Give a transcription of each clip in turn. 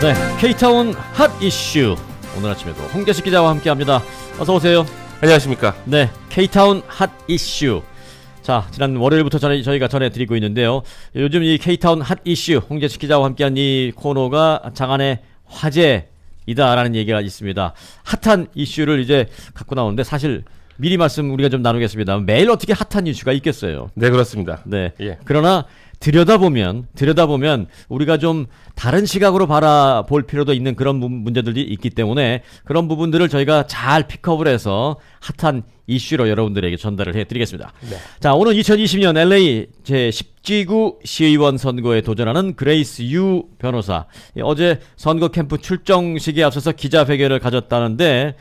네, K타운 핫 이슈 오늘 아침에도 홍재식 기자와 함께합니다. 어서 오세요. 안녕하십니까. 네, K타운 핫 이슈. 자, 지난 월요일부터 저희가 전해드리고 있는데요. 요즘 이 K타운 핫 이슈 홍재식 기자와 함께한 이 코너가 장안의 화제이다라는 얘기가 있습니다. 핫한 이슈를 이제 갖고 나오는데 사실 미리 말씀 우리가 좀 나누겠습니다. 매일 어떻게 핫한 이슈가 있겠어요? 네, 그렇습니다. 네. 예. 그러나 들여다보면 우리가 좀 다른 시각으로 바라볼 필요도 있는 그런 문제들이 있기 때문에 그런 부분들을 저희가 잘 픽업을 해서 핫한 이슈로 여러분들에게 전달을 해드리겠습니다. 네. 자, 오늘 2020년 LA 제10지구 시의원 선거에 도전하는 그레이스 유 변호사. 어제 선거 캠프 출정식에 앞서서 기자회견을 가졌다는데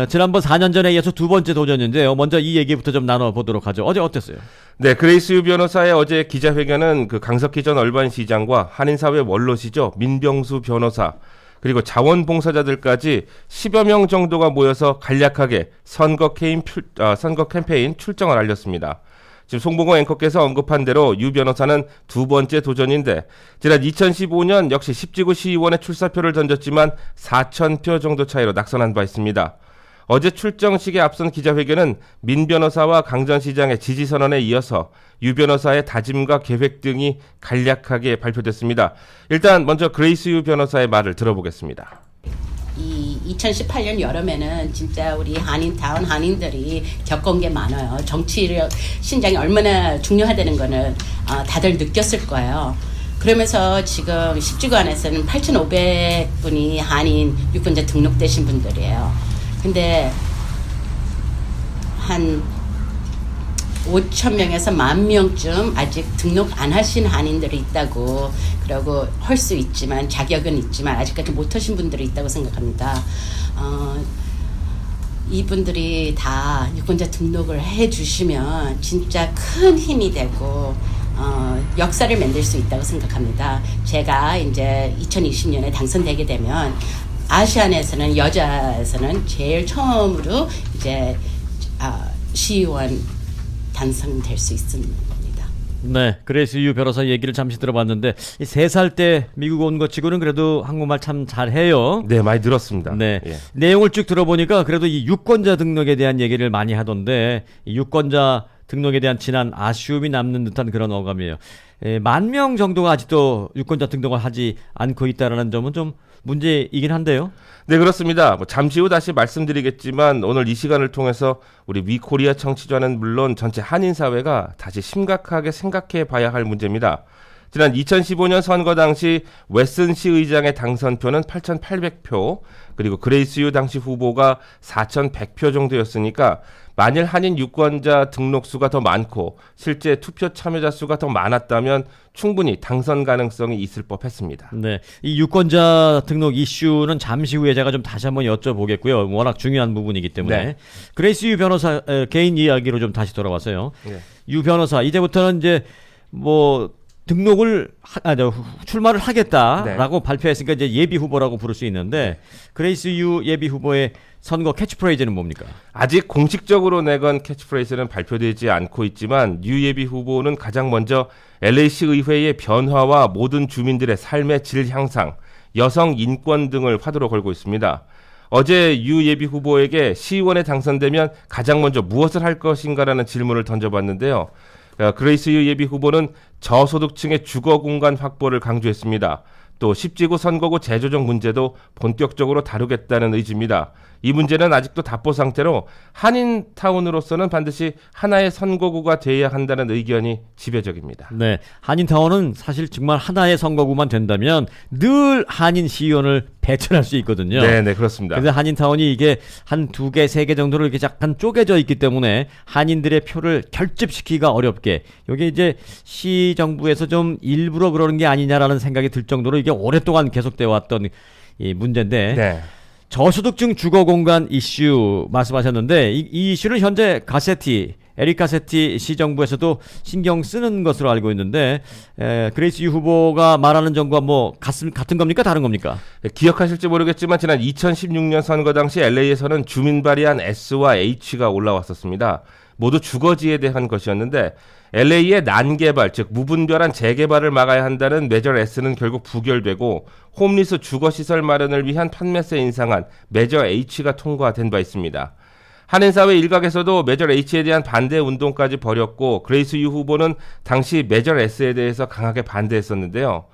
지난번 4년 전에 이어서 두 번째 도전인데요. 먼저 이 얘기부터 좀 나눠보도록 하죠. 어제 어땠어요? 네, 그레이스 유 변호사의 어제 기자회견은 그 강석희 전 얼반시장과 한인사회 원로시죠 민병수 변호사 그리고 자원봉사자들까지 10여 명 정도가 모여서 간략하게 선거 캠페인 출정을 알렸습니다. 지금 송봉호 앵커께서 언급한 대로 유 변호사는 두 번째 도전인데 지난 2015년 역시 10지구 시의원에 출사표를 던졌지만 4,000표 정도 차이로 낙선한 바 있습니다. 어제 출정식에 앞선 기자회견은 민 변호사와 강 전 시장의 지지선언에 이어서 유 변호사의 다짐과 계획 등이 간략하게 발표됐습니다. 일단 먼저 그레이스 유 변호사의 말을 들어보겠습니다. 이 2018년 여름에는 진짜 우리 한인타운 한인들이 겪은 게 많아요. 정치 신장이 얼마나 중요하다는 거는 다들 느꼈을 거예요. 그러면서 지금 10지구 안에서는 8,500분이 한인 유권자 등록되신 분들이에요. 근데 한 5,000명에서 10,000명쯤 아직 등록 안 하신 한인들이 있다고, 그리고 할 수 있지만 자격은 있지만 아직까지 못 하신 분들이 있다고 생각합니다. 이분들이 다 유권자 등록을 해주시면 진짜 큰 힘이 되고 역사를 만들 수 있다고 생각합니다. 제가 이제 2020년에 당선되게 되면 아시안에서는 여자에서는 제일 처음으로 이제 시의원 당선될 수 있습니다. 네, 그레이스 유 변호사 얘기를 잠시 들어봤는데 3살 때 미국 온 것 치고는 그래도 한국말 참 잘해요. 네, 많이 늘었습니다. 네, 예. 내용을 쭉 들어보니까 그래도 이 유권자 등록에 대한 얘기를 많이 하던데 이 유권자 등록에 대한 진한 아쉬움이 남는 듯한 그런 어감이에요. 10,000명 정도가 아직도 유권자 등록을 하지 않고 있다는 점은 좀 문제이긴 한데요. 네, 그렇습니다. 잠시 후 다시 말씀드리겠지만 오늘 이 시간을 통해서 우리 위코리아 청취자는 물론 전체 한인 사회가 다시 심각하게 생각해 봐야 할 문제입니다. 지난 2015년 선거 당시 웨슨시 의장의 당선표는 8,800표, 그리고 그레이스 유 당시 후보가 4,100표 정도였으니까 만일 한인 유권자 등록 수가 더 많고 실제 투표 참여자 수가 더 많았다면 충분히 당선 가능성이 있을 법했습니다. 네, 이 유권자 등록 이슈는 잠시 후에 제가 좀 다시 한번 여쭤보겠고요. 워낙 중요한 부분이기 때문에. 네. 그레이스 유 변호사 개인 이야기로 좀 다시 돌아왔어요. 네. 유 변호사 이제부터는 이제 뭐 등록을 출마를 하겠다라고 네. 발표했으니까 이제 예비 후보라고 부를 수 있는데 그레이스 유 예비 후보의 선거 캐치프레이즈는 뭡니까? 아직 공식적으로 내건 캐치프레이즈는 발표되지 않고 있지만 유 예비 후보는 가장 먼저 LA시 의회의 변화와 모든 주민들의 삶의 질 향상, 여성 인권 등을 화두로 걸고 있습니다. 어제 유 예비 후보에게 시의원에 당선되면 가장 먼저 무엇을 할 것인가라는 질문을 던져봤는데요. 그레이스 유 예비 후보는 저소득층의 주거 공간 확보를 강조했습니다. 또 10지구 선거구 재조정 문제도 본격적으로 다루겠다는 의지입니다. 이 문제는 아직도 답보 상태로 한인타운으로서는 반드시 하나의 선거구가 돼야 한다는 의견이 지배적입니다. 네, 한인타운은 사실 정말 하나의 선거구만 된다면 늘 한인 시의원을 배출할 수 있거든요. 네, 그렇습니다. 그래서 한인타운이 이게 한 2개, 3개 정도로 이렇게 약간 쪼개져 있기 때문에 한인들의 표를 결집시키기가 어렵게 이게 이제 시 정부에서 좀 일부러 그러는 게 아니냐라는 생각이 들 정도로 이게 오랫동안 계속돼 왔던 이 문제인데 네. 저소득층 주거 공간 이슈 말씀하셨는데 이 이슈는 현재 에릭 가세티 시정부에서도 신경 쓰는 것으로 알고 있는데 그레이스 유 후보가 말하는 점과 뭐 같은 겁니까? 다른 겁니까? 기억하실지 모르겠지만 지난 2016년 선거 당시 LA에서는 주민 발의안 S와 H가 올라왔었습니다. 모두 주거지에 대한 것이었는데 LA의 난개발, 즉 무분별한 재개발을 막아야 한다는 메저 S는 결국 부결되고 홈리스 주거시설 마련을 위한 판매세 인상안 메저 H가 통과된 바 있습니다. 한인사회 일각에서도 메저 H에 대한 반대 운동까지 벌였고 그레이스 유 후보는 당시 메저 S에 대해서 강하게 반대했었는데요.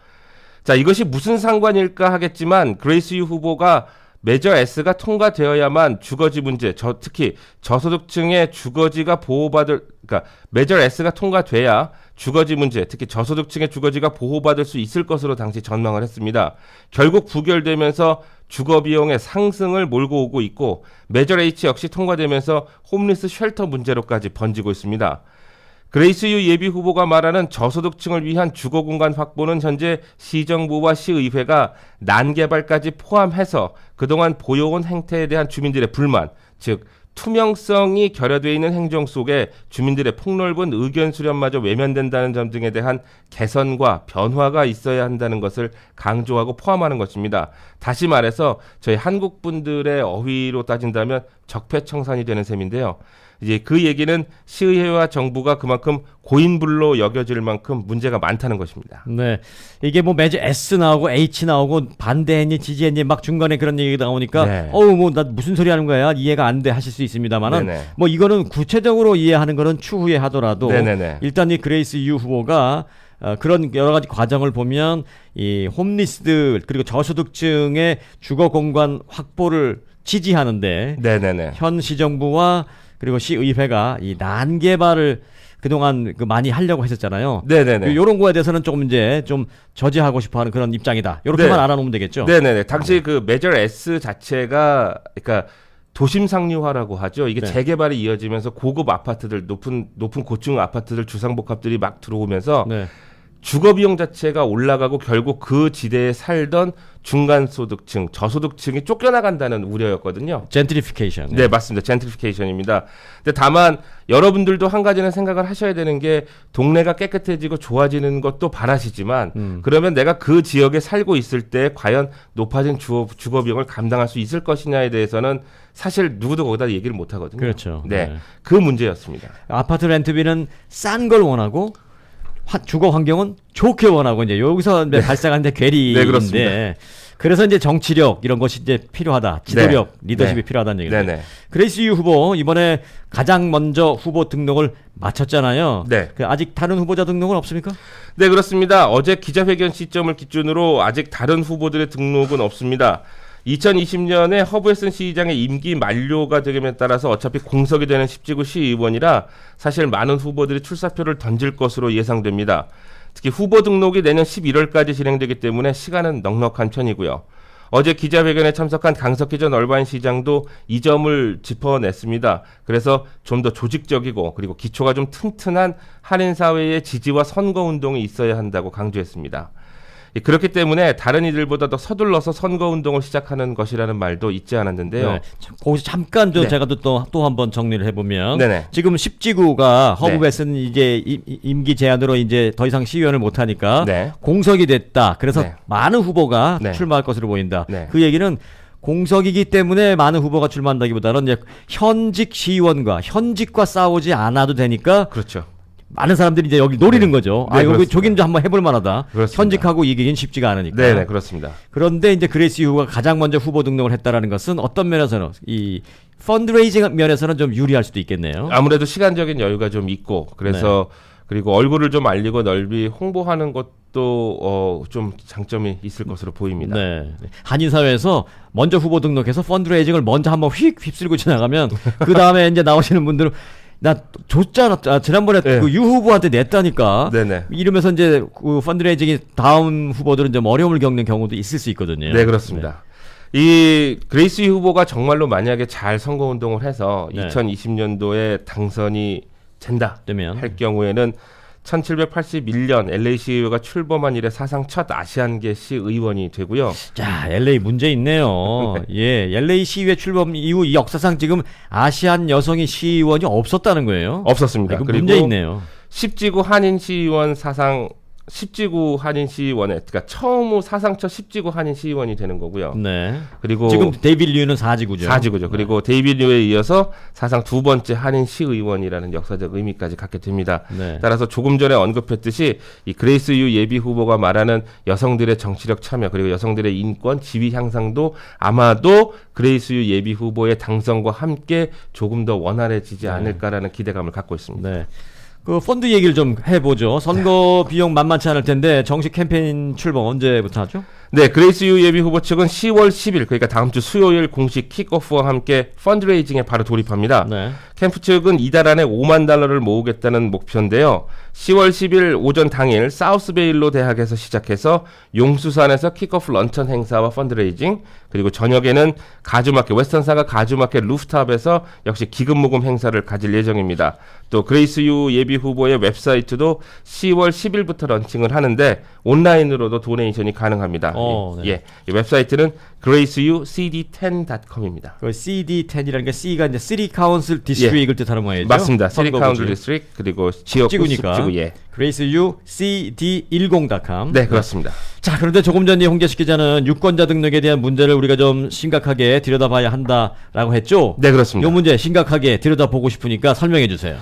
자, 이것이 무슨 상관일까 하겠지만 그레이스 유 후보가 메저 S가 통과되어야만 주거지 문제, 특히 저소득층의 주거지가 그러니까 메저 S가 통과돼야 주거지 문제, 특히 저소득층의 주거지가 보호받을 수 있을 것으로 당시 전망을 했습니다. 결국 부결되면서 주거 비용의 상승을 몰고 오고 있고 메저 H 역시 통과되면서 홈리스 쉘터 문제로까지 번지고 있습니다. 그레이스 유 예비 후보가 말하는 저소득층을 위한 주거 공간 확보는 현재 시정부와 시의회가 난개발까지 포함해서 그동안 보여온 행태에 대한 주민들의 불만, 즉 투명성이 결여되어 있는 행정 속에 주민들의 폭넓은 의견 수렴마저 외면된다는 점 등에 대한 개선과 변화가 있어야 한다는 것을 강조하고 포함하는 것입니다. 다시 말해서 저희 한국 분들의 어휘로 따진다면 적폐청산이 되는 셈인데요. 이제 그 얘기는 시의회와 정부가 그만큼 고인물로 여겨질 만큼 문제가 많다는 것입니다. 네, 이게 뭐 매주 S 나오고 H 나오고 반대했니 지지했니 막 중간에 그런 얘기가 나오니까 네. 뭐 나 무슨 소리 하는 거야 이해가 안 돼 하실 수 있습니다만은 네네. 뭐 이거는 구체적으로 이해하는 거는 추후에 하더라도 네네네. 일단 이 그레이스 유 후보가 그런 여러 가지 과정을 보면 이 홈리스들 그리고 저소득층의 주거 공간 확보를 지지하는데 네네네. 현 시정부와 그리고 시의회가 이 난개발을 그동안 많이 하려고 했었잖아요. 네네네. 이런 거에 대해서는 조금 이제 좀 저지하고 싶어하는 그런 입장이다. 이렇게만 네. 알아놓으면 되겠죠. 네네네. 당시 그 메저 S 자체가 그러니까 도심 상류화라고 하죠. 이게 네. 재개발이 이어지면서 고급 아파트들, 높은 고층 아파트들 주상복합들이 막 들어오면서 네. 주거 비용 자체가 올라가고 결국 그 지대에 살던 중간소득층, 저소득층이 쫓겨나간다는 우려였거든요. 젠트리피케이션. 네, 맞습니다. 젠트리피케이션입니다. 근데 다만 여러분들도 한 가지는 생각을 하셔야 되는 게 동네가 깨끗해지고 좋아지는 것도 바라시지만 그러면 내가 그 지역에 살고 있을 때 과연 높아진 주거 비용을 감당할 수 있을 것이냐에 대해서는 사실 누구도 거기다 얘기를 못 하거든요. 그렇죠. 네. 네. 그 문제였습니다. 아파트 렌트비는 싼 걸 원하고 주거 환경은 좋게 원하고 이제 여기서 발생하는 데 괴리인데 네, 그렇습니다. 그래서 이제 정치력 이런 것이 이제 필요하다. 지도력, 리더십이 네. 필요하다는 얘기죠. 네네. 그레이스 유 후보 이번에 가장 먼저 후보 등록을 마쳤잖아요. 네. 아직 다른 후보자 등록은 없습니까? 네, 그렇습니다. 어제 기자회견 시점을 기준으로 아직 다른 후보들의 등록은 없습니다. 2020년에 허브에슨 시장의 임기 만료가 되감에 따라서 어차피 공석이 되는 10지구 시의원이라 사실 많은 후보들이 출사표를 던질 것으로 예상됩니다. 특히 후보 등록이 내년 11월까지 진행되기 때문에 시간은 넉넉한 편이고요. 어제 기자회견에 참석한 강석희 전 얼바인 시장도 이 점을 짚어냈습니다. 그래서 좀 더 조직적이고 그리고 기초가 좀 튼튼한 한인사회의 지지와 선거운동이 있어야 한다고 강조했습니다. 그렇기 때문에 다른 이들보다 더 서둘러서 선거운동을 시작하는 것이라는 말도 있지 않았는데요. 네. 거기서 잠깐 네. 제가 또 한번 정리를 해보면 네네. 지금 10지구가 네. 허브베스는 이제 임기 제한으로 이제 더 이상 시의원을 못하니까 네. 공석이 됐다. 그래서 네. 많은 후보가 네. 출마할 것으로 보인다. 네. 그 얘기는 공석이기 때문에 많은 후보가 출마한다기보다는 이제 현직 시의원과 현직과 싸우지 않아도 되니까 그렇죠. 많은 사람들이 이제 여기 노리는 거죠. 네, 여기 그렇습니다. 저긴 좀 한번 해볼 만하다. 그렇습니다. 현직하고 이기긴 쉽지가 않으니까. 네, 그렇습니다. 그런데 이제 그레이스 유가 가장 먼저 후보 등록을 했다라는 것은 어떤 면에서는 이 펀드레이징 면에서는 좀 유리할 수도 있겠네요. 아무래도 시간적인 여유가 좀 있고 그래서 그리고 얼굴을 좀 알리고 널리 홍보하는 것도 좀 장점이 있을 것으로 보입니다. 네. 한인 사회에서 먼저 후보 등록해서 펀드레이징을 먼저 한번 휩쓸고 지나가면 그 다음에 이제 나오시는 분들은 나 줬잖아. 지난번에 네. 그 유 후보한테 냈다니까. 네네. 이러면서 이제 그 펀드레이징이 다음 후보들은 좀 어려움을 겪는 경우도 있을 수 있거든요. 네, 그렇습니다. 이 그레이스 유 후보가 정말로 만약에 잘 선거운동을 해서 네. 2020년도에 당선이 된다 되면 할 경우에는 1781년 LA 시의회가 출범한 이래 사상 첫 아시안계 시의원이 되고요. 자, LA 문제 있네요. 예, LA 시의회 출범 이후 이 역사상 지금 아시안 여성이 시의원이 없었다는 거예요. 없었습니다. 이거 그리고 문제 있네요. 10지구 한인 시의원 사상 10지구 한인 시의원에 그러니까 처음 사상 첫 10지구 한인 시의원이 되는 거고요. 네. 그리고 지금 데이빗 류는 4지구죠. 4지구죠. 그리고 데이빗 류에 이어서 사상 두 번째 한인 시의원이라는 역사적 의미까지 갖게 됩니다. 네. 따라서 조금 전에 언급했듯이 이 그레이스 유 예비 후보가 말하는 여성들의 정치력 참여 그리고 여성들의 인권, 지위 향상도 아마도 그레이스 유 예비 후보의 당선과 함께 조금 더 원활해지지 않을까라는 기대감을 갖고 있습니다. 네. 그 펀드 얘기를 좀 해보죠. 선거 비용 만만치 않을 텐데 정식 캠페인 출범 언제부터 하죠? 네, 그레이스 유 예비 후보 측은 10월 10일 그러니까 다음 주 수요일 공식 킥오프와 함께 펀드레이징에 바로 돌입합니다. 네. 캠프 측은 이달 안에 $50,000를 모으겠다는 목표인데요. 10월 10일 오전 당일 사우스베일로 대학에서 시작해서 용수산에서 킥오프 런천 행사와 펀드레이징 그리고 저녁에는 가주마켓 웨스턴사가 가주마켓 루프탑에서 역시 기금 모금 행사를 가질 예정입니다. 또 그레이스 유 예비 후보의 웹사이트도 10월 10일부터 런칭을 하는데 온라인으로도 도네이션이 가능합니다. 네. 예, 이 웹사이트는 graceucd10.com입니다. 그 CD10이라는 게 C가 이제 City Council District을 뜻하는 모양이죠. 맞습니다. 시티 선거구지. 카운슬 디스트릭 그리고 지역구 지구니까. 습지구 예. graceucd10.com. 네, 그렇습니다. 자, 그런데 조금 전에 홍재식 기자는 유권자 등록에 대한 문제를 우리가 좀 심각하게 들여다봐야 한다라고 했죠. 네, 그렇습니다. 이 문제 심각하게 들여다보고 싶으니까 설명해 주세요.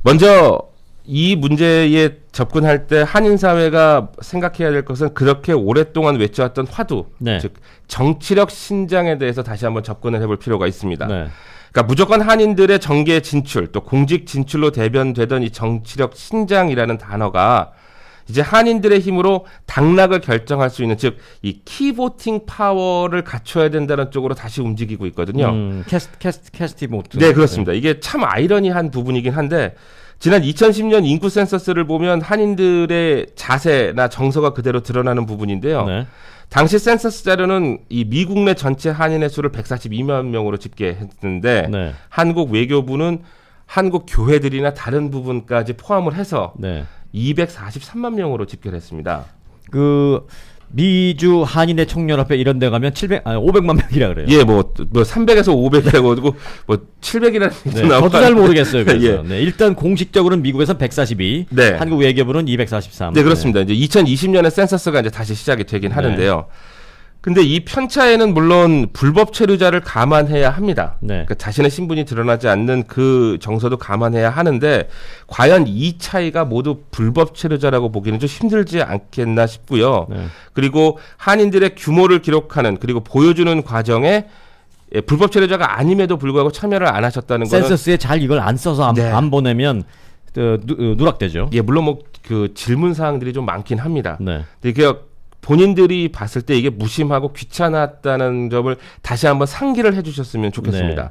먼저 이 문제에 접근할 때 한인 사회가 생각해야 될 것은 그렇게 오랫동안 외쳐왔던 화두, 네. 즉 정치력 신장에 대해서 다시 한번 접근을 해볼 필요가 있습니다. 네. 그러니까 무조건 한인들의 정계 진출, 또 공직 진출로 대변되던 이 정치력 신장이라는 단어가 이제 한인들의 힘으로 당락을 결정할 수 있는 즉 이 키보팅 파워를 갖춰야 된다는 쪽으로 다시 움직이고 있거든요. 캐스티 모트. 네, 그렇습니다. 이게 참 아이러니한 부분이긴 한데 지난 2010년 인구 센서스를 보면 한인들의 자세나 정서가 그대로 드러나는 부분인데요. 네. 당시 센서스 자료는 이 미국 내 전체 한인의 수를 142만 명으로 집계했는데 네. 한국 외교부는 한국 교회들이나 다른 부분까지 포함을 해서 네. 243만 명으로 집계를 했습니다. 그 미주 한인의 총연합회 이런 데 가면 500만 명이라 그래요. 예, 뭐 300에서 500이라고 하고 뭐 700이라는 네, 저도 잘 모르겠어요. 그래서. 네, 일단 공식적으로는 미국에서는 142, 네. 한국 외교부는 243. 네, 그렇습니다. 이제 2020년에 센서스가 이제 다시 시작이 되긴 하는데요. 근데 이 편차에는 물론 불법 체류자를 감안해야 합니다. 네. 그러니까 자신의 신분이 드러나지 않는 그 정서도 감안해야 하는데 과연 이 차이가 모두 불법 체류자라고 보기는 좀 힘들지 않겠나 싶고요. 네. 그리고 한인들의 규모를 기록하는 그리고 보여주는 과정에 불법 체류자가 아님에도 불구하고 참여를 안 하셨다는 거는 센서스에 잘 이걸 안 써서 네. 안 보내면 누락되죠. 예, 물론 뭐 그 질문 사항들이 좀 많긴 합니다. 네. 근데 이게 본인들이 봤을 때 이게 무심하고 귀찮았다는 점을 다시 한번 상기를 해주셨으면 좋겠습니다. 네.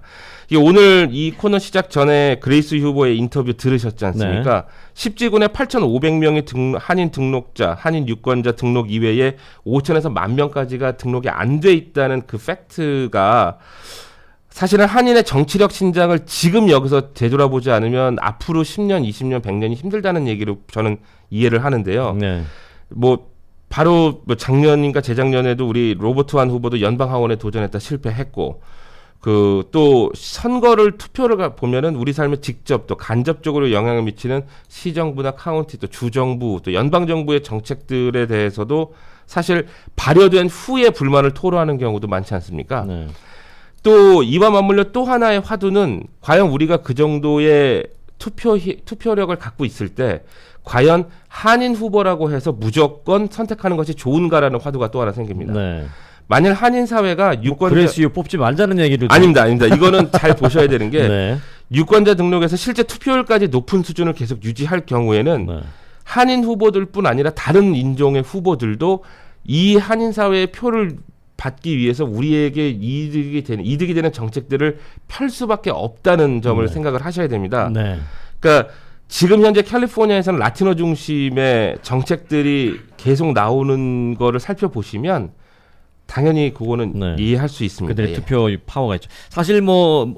이게 오늘 이 코너 시작 전에 그레이스 후보의 인터뷰 들으셨지 않습니까? 10지군에 8,500명의 한인 등록자, 한인 유권자 등록 이외에 5천에서 10,000명까지가 등록이 안 돼 있다는 그 팩트가 사실은 한인의 정치력 신장을 지금 여기서 되돌아보지 않으면 앞으로 10년, 20년, 100년이 힘들다는 얘기로 저는 이해를 하는데요. 네. 뭐 바로 뭐 작년인가 재작년에도 우리 로버트 완 후보도 연방 하원에 도전했다 실패했고 그 또 선거를 투표를 보면은 우리 삶에 직접 또 간접적으로 영향을 미치는 시정부나 카운티 또 주정부 또 연방 정부의 정책들에 대해서도 사실 발효된 후에 불만을 토로하는 경우도 많지 않습니까? 네. 또 이와 맞물려 또 하나의 화두는 과연 우리가 그 정도의 투표력을 갖고 있을 때 과연 한인 후보라고 해서 무조건 선택하는 것이 좋은가라는 화두가 또 하나 생깁니다. 네. 만일 한인 사회가 유권자 그레이스유 뽑지 말자는 얘기를 아닙니다. 이거는 잘 보셔야 되는 게 네. 유권자 등록에서 실제 투표율까지 높은 수준을 계속 유지할 경우에는 네. 한인 후보들뿐 아니라 다른 인종의 후보들도 이 한인 사회의 표를 받기 위해서 우리에게 이득이 되는 정책들을 펼 수밖에 없다는 점을 생각을 하셔야 됩니다. 네. 그러니까 지금 현재 캘리포니아에서는 라티노 중심의 정책들이 계속 나오는 거를 살펴보시면 당연히 그거는 네. 이해할 수 있습니다. 그들의 예. 투표 파워가 있죠. 사실 뭐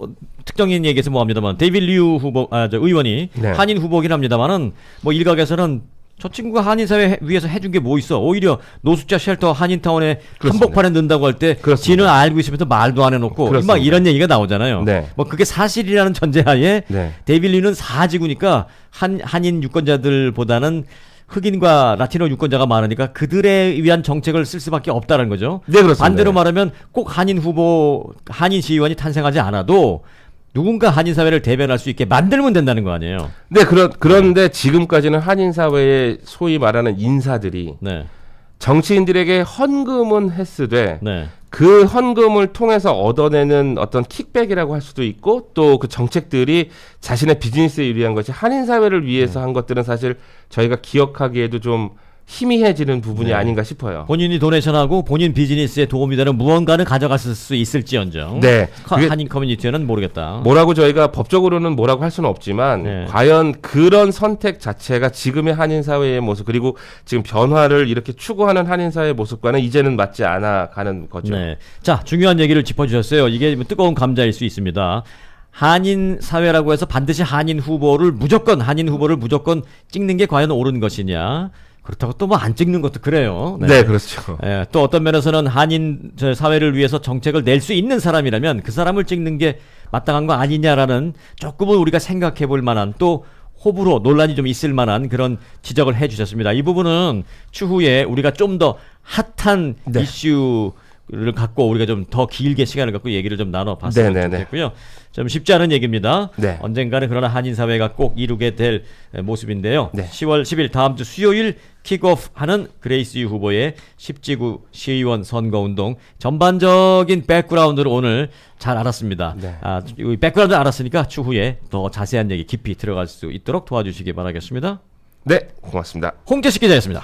특정인 얘기해서 뭐합니다만 데이빗 류 후보, 저 의원이 네. 한인 후보긴 합니다만은 뭐 일각에서는 저 친구가 한인 사회 위해서 해준 게 뭐 있어? 오히려 노숙자 쉘터 한인타운에 그렇습니다. 한복판에 넣는다고 할 때 그렇습니다. 지는 알고 있으면서 말도 안 해놓고 그렇습니다. 막 이런 얘기가 나오잖아요. 네. 뭐 그게 사실이라는 전제하에 네. 데이빗 류는 4지구니까 한인 유권자들보다는 흑인과 라티노 유권자가 많으니까 그들에 위한 정책을 쓸 수밖에 없다는 거죠. 네, 그렇습니다. 반대로 말하면 꼭 한인 후보, 한인 시의원이 탄생하지 않아도 누군가 한인 사회를 대변할 수 있게 만들면 된다는 거 아니에요. 네, 그런데 지금까지는 한인 사회의 소위 말하는 인사들이 네, 정치인들에게 헌금은 했으되 네, 그 헌금을 통해서 얻어내는 어떤 킥백이라고 할 수도 있고 또 그 정책들이 자신의 비즈니스에 유리한 것이 한인 사회를 위해서 한 것들은 사실 저희가 기억하기에도 좀 희미해지는 부분이 네. 아닌가 싶어요. 본인이 도네이션하고 본인 비즈니스에 도움이 되는 무언가는 가져갔을 수 있을지언정. 네. 그게 한인 커뮤니티에는 모르겠다. 뭐라고 저희가 법적으로는 뭐라고 할 수는 없지만 네. 과연 그런 선택 자체가 지금의 한인 사회의 모습 그리고 지금 변화를 이렇게 추구하는 한인 사회의 모습과는 이제는 맞지 않아 가는 거죠. 네. 자, 중요한 얘기를 짚어주셨어요. 이게 뜨거운 감자일 수 있습니다. 한인 사회라고 해서 반드시 한인 후보를 무조건 찍는 게 과연 옳은 것이냐? 그렇다고 또 뭐 안 찍는 것도 그래요. 네, 그렇죠. 예, 또 어떤 면에서는 한인 사회를 위해서 정책을 낼 수 있는 사람이라면 그 사람을 찍는 게 마땅한 거 아니냐라는 조금은 우리가 생각해 볼 만한 또 호불호 논란이 좀 있을 만한 그런 지적을 해 주셨습니다. 이 부분은 추후에 우리가 좀 더 핫한 네. 이슈를 갖고 우리가 좀 더 길게 시간을 갖고 얘기를 좀 나눠봤으면 네네네. 좋겠고요. 좀 쉽지 않은 얘기입니다. 네. 언젠가는 그러나 한인 사회가 꼭 이루게 될 모습인데요. 네. 10월 10일 다음 주 수요일 킥오프하는 그레이스 유 후보의 10지구 시의원 선거운동 전반적인 백그라운드를 오늘 잘 알았습니다. 네. 이 백그라운드 알았으니까 추후에 더 자세한 얘기 깊이 들어갈 수 있도록 도와주시기 바라겠습니다. 네, 고맙습니다. 홍재식 기자였습니다.